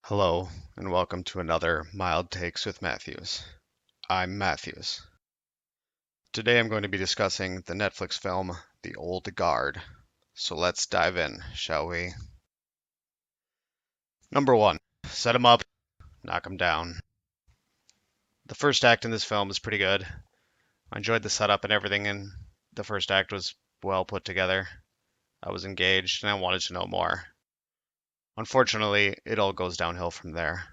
Hello, and welcome to another Mild Takes with Matthews. I'm Matthews. Today I'm going to be discussing the Netflix film The Old Guard. So let's dive in, shall we? Number one, set 'em up, knock 'em down. The first act in this film is pretty good. I enjoyed the setup and everything, and the first act was well put together. I was engaged and I wanted to know more. Unfortunately, it all goes downhill from there.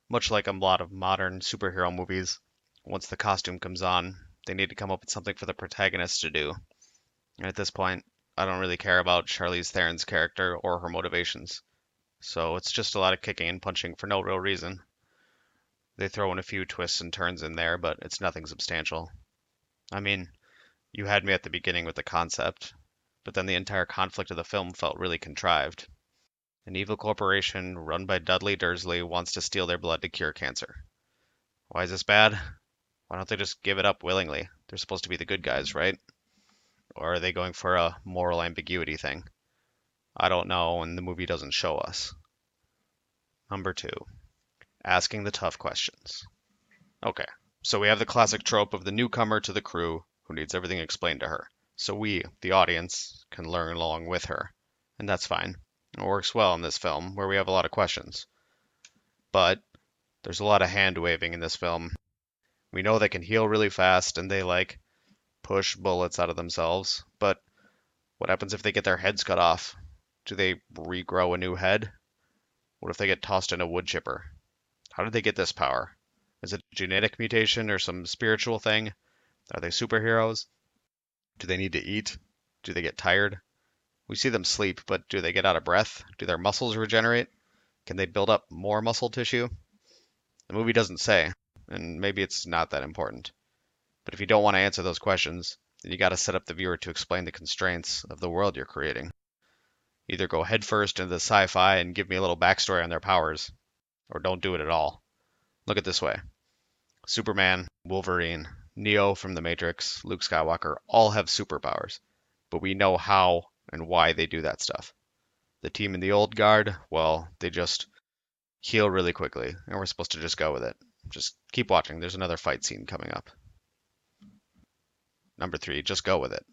Much like a lot of modern superhero movies, once the costume comes on, they need to come up with something for the protagonist to do. And at this point, I don't really care about Charlize Theron's character or her motivations. So it's just a lot of kicking and punching for no real reason. They throw in a few twists and turns in there, but it's nothing substantial. I mean, you had me at the beginning with the concept, but then the entire conflict of the film felt really contrived. An evil corporation run by Dudley Dursley wants to steal their blood to cure cancer. Why is this bad? Why don't they just give it up willingly? They're supposed to be the good guys, right? Or are they going for a moral ambiguity thing? I don't know, and the movie doesn't show us. Number two, asking the tough questions. Okay, so we have the classic trope of the newcomer to the crew who needs everything explained to her. So we, the audience, can learn along with her. And that's fine. It works well in this film, where we have a lot of questions. But there's a lot of hand waving in this film. We know they can heal really fast and they push bullets out of themselves, but what happens if they get their heads cut off? Do they regrow a new head? What if they get tossed in a wood chipper? How did they get this power? Is it a genetic mutation or some spiritual thing? Are they superheroes? Do they need to eat? Do they get tired? We see them sleep, but do they get out of breath? Do their muscles regenerate? Can they build up more muscle tissue? The movie doesn't say, and maybe it's not that important. But if you don't want to answer those questions, then you got to set up the viewer to explain the constraints of the world you're creating. Either go headfirst into the sci-fi and give me a little backstory on their powers, or don't do it at all. Look at it this way. Superman, Wolverine, Neo from The Matrix, Luke Skywalker all have superpowers, but we know how and why they do that stuff. The team in the old guard, well, they just heal really quickly, and we're supposed to just go with it. Just keep watching, there's another fight scene coming up. Number three, just go with it.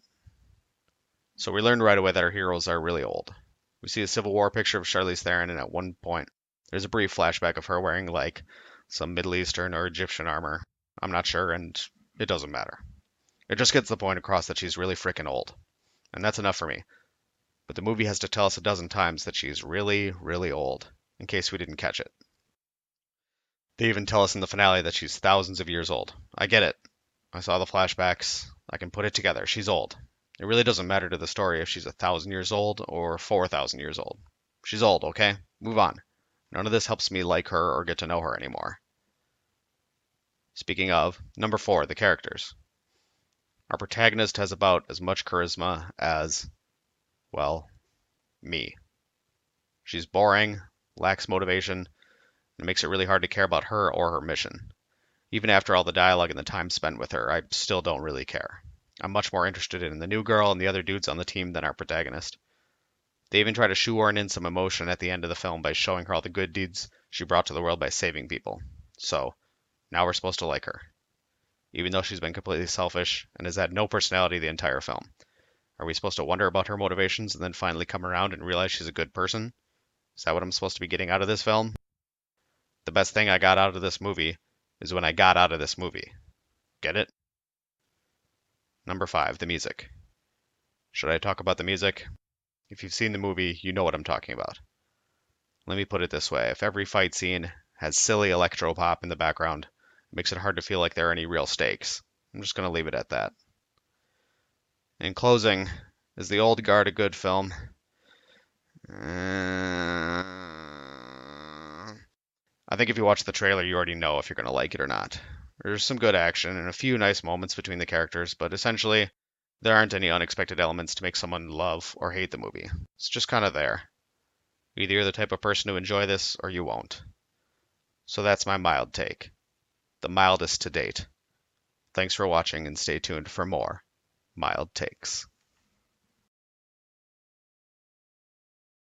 So we learned right away that our heroes are really old. We see a Civil War picture of Charlize Theron, and at one point, there's a brief flashback of her wearing some Middle Eastern or Egyptian armor. I'm not sure, and it doesn't matter. It just gets the point across that she's really freaking old. And that's enough for me. But the movie has to tell us a dozen times that she's really, really old, in case we didn't catch it. They even tell us in the finale that she's thousands of years old. I get it. I saw the flashbacks. I can put it together. She's old. It really doesn't matter to the story if she's 1,000 years old or 4,000 years old. She's old, okay? Move on. None of this helps me like her or get to know her anymore. Speaking of, number four, the characters. Our protagonist has about as much charisma as, well, me. She's boring, lacks motivation, and it makes it really hard to care about her or her mission. Even after all the dialogue and the time spent with her, I still don't really care. I'm much more interested in the new girl and the other dudes on the team than our protagonist. They even try to shoehorn in some emotion at the end of the film by showing her all the good deeds she brought to the world by saving people. So, now we're supposed to like her. Even though she's been completely selfish and has had no personality the entire film. Are we supposed to wonder about her motivations and then finally come around and realize she's a good person? Is that what I'm supposed to be getting out of this film? The best thing I got out of this movie is when I got out of this movie. Get it? Number five, the music. Should I talk about the music? If you've seen the movie, you know what I'm talking about. Let me put it this way. If every fight scene has silly electro pop in the background, it makes it hard to feel like there are any real stakes. I'm just going to leave it at that. In closing, is The Old Guard a good film? I think if you watch the trailer, you already know if you're going to like it or not. There's some good action and a few nice moments between the characters, but essentially, there aren't any unexpected elements to make someone love or hate the movie. It's just kind of there. Either you're the type of person to enjoy this or you won't. So that's my mild take. The mildest to date. Thanks for watching and stay tuned for more mild takes.